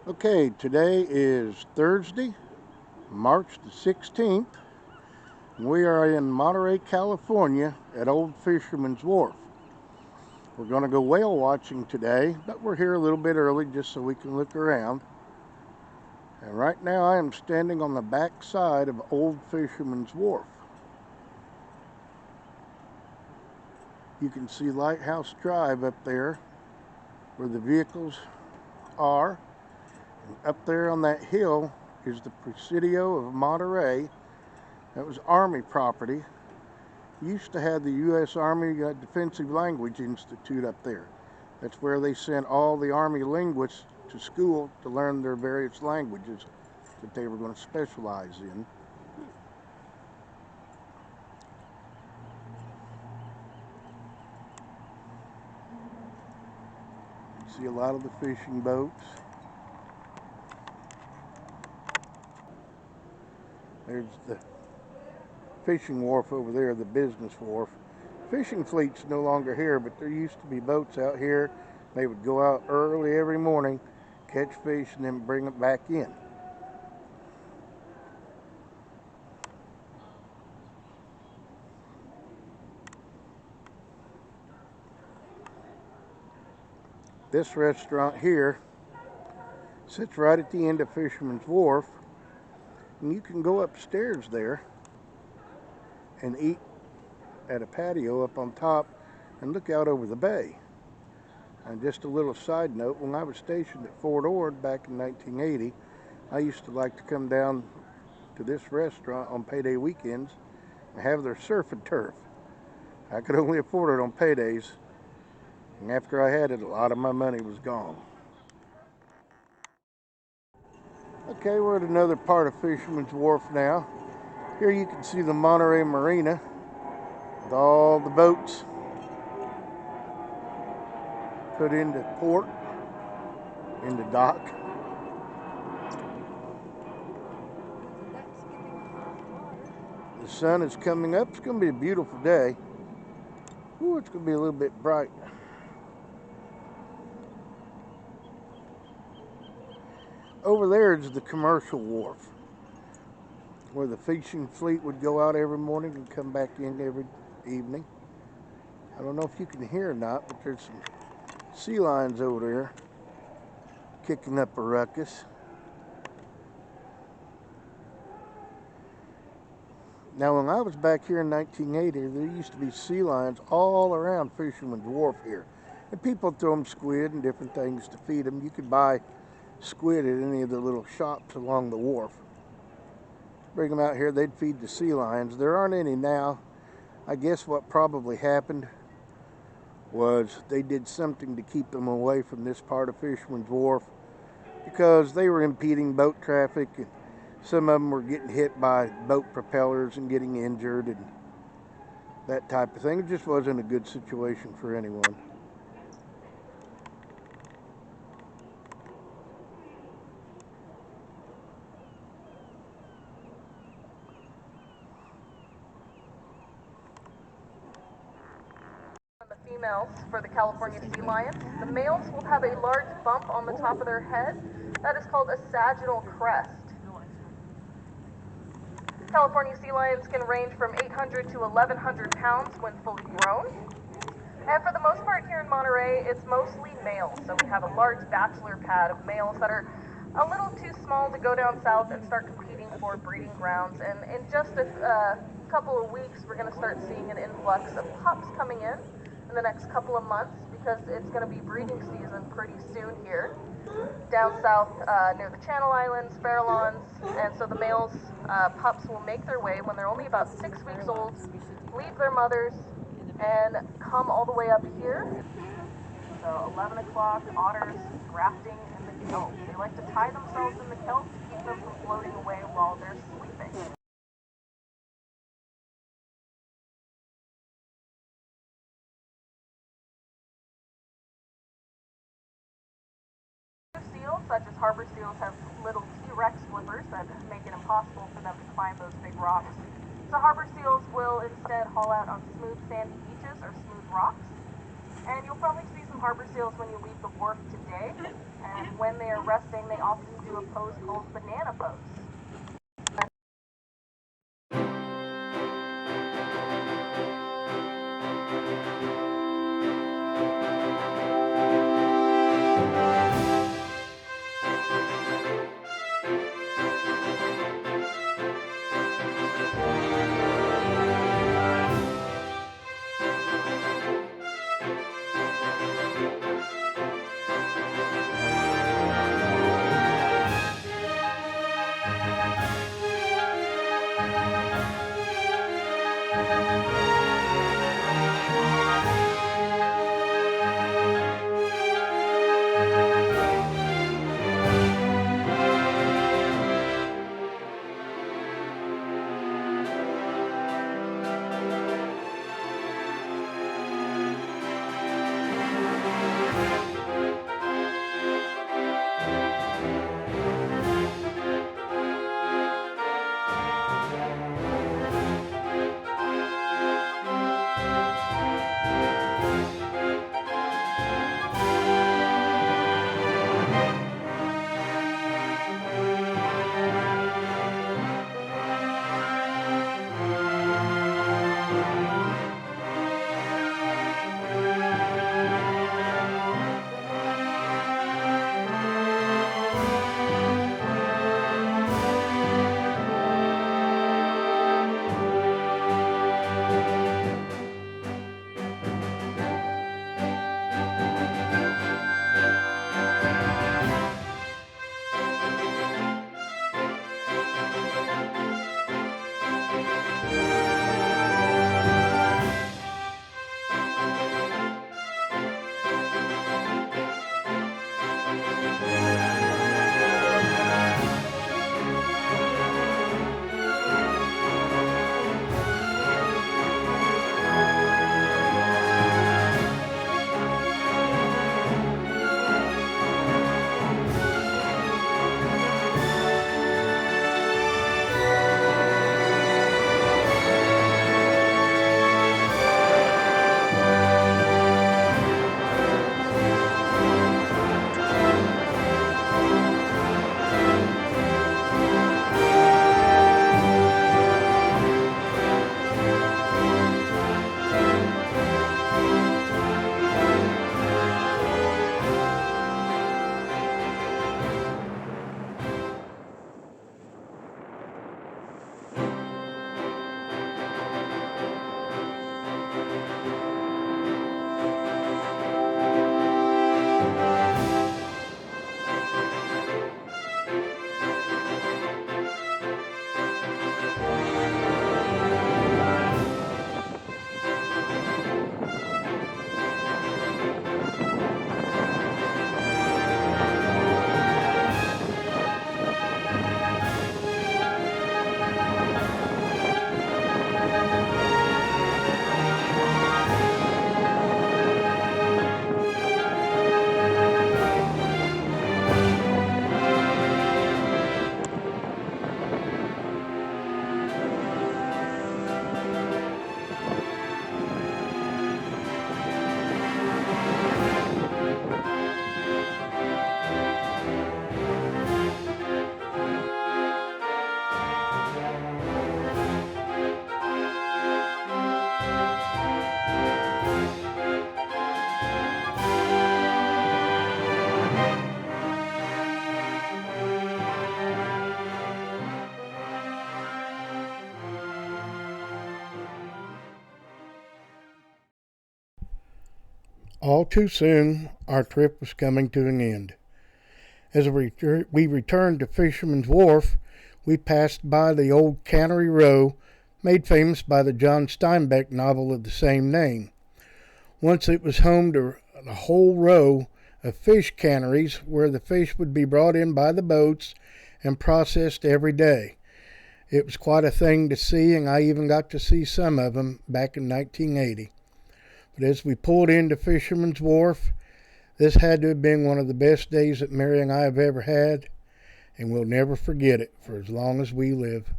Okay, today is Thursday, March the 16th. We are in Monterey, California at Old Fisherman's Wharf. We're going to go whale watching today, but we're here a little bit early just so we can look around. And right now I am standing on the back side of Old Fisherman's Wharf. You can see Lighthouse Drive up there where the vehicles are. And up there on that hill is the Presidio of Monterrey. That was Army property. Used to have the U.S. Army Defensive Language Institute up there. That's where they sent all the Army linguists to school to learn their various languages that they were going to specialize in. You see a lot of the fishing boats. There's the fishing wharf over there, the business wharf. Fishing fleet's no longer here, but there used to be boats out here. They would go out early every morning, catch fish, and then bring it back in. This restaurant here sits right at the end of Fisherman's Wharf, and you can go upstairs there and eat at a patio up on top and look out over the bay. And just a little side note, when I was stationed at Fort Ord back in 1980, I used to like to come down to this restaurant on payday weekends and have their surf and turf. I could only afford it on paydays, and after I had it, a lot of my money was gone. Okay, we're at another part of Fisherman's Wharf now. Here you can see the Monterey Marina with all the boats put into port, into dock. The sun is coming up. It's going to be a beautiful day. Ooh, it's going to be a little bit bright. Over there is the commercial wharf, where the fishing fleet would go out every morning and come back in every evening. I don't know if you can hear or not, but there's some sea lions over there kicking up a ruckus. Now, when I was back here in 1980, there used to be sea lions all around Fisherman's Wharf here. And people throw them squid and different things to feed them. You could buy squid at any of the little shops along the wharf. Bring them out here, they'd feed the sea lions. There aren't any now. I guess what probably happened was they did something to keep them away from this part of Fisherman's Wharf because they were impeding boat traffic, and some of them were getting hit by boat propellers and getting injured and that type of thing. It just wasn't a good situation for anyone. The females for the California sea lions. The males will have a large bump on the top of their head. That is called a sagittal crest. California sea lions can range from 800 to 1,100 pounds when fully grown. And for the most part here in Monterey, it's mostly males. So we have a large bachelor pad of males that are a little too small to go down south and start competing for breeding grounds. And in just a couple of weeks, we're going to start seeing an influx of pups coming in the next couple of months because it's going to be breeding season pretty soon here down south near the Channel Islands, Farallones, and so the males pups will make their way when they're only about 6 weeks old, leave their mothers, and come all the way up here. So 11 o'clock, otters grafting in the kelp. They like to tie themselves in the kelp to keep them from floating away while they're sleeping. Seals, such as harbor seals, have little T-Rex flippers that make it impossible for them to climb those big rocks. So harbor seals will instead haul out on smooth sandy beaches or smooth rocks. And you'll probably see some harbor seals when you leave the wharf today. And when they are resting, they often do a pose called banana pose. All too soon, our trip was coming to an end. As we returned to Fisherman's Wharf, we passed by the old Cannery Row, made famous by the John Steinbeck novel of the same name. Once it was home to a whole row of fish canneries where the fish would be brought in by the boats and processed every day. It was quite a thing to see, and I even got to see some of them back in 1980. But as we pulled into Fisherman's Wharf, this had to have been one of the best days that Mary and I have ever had, and we'll never forget it for as long as we live.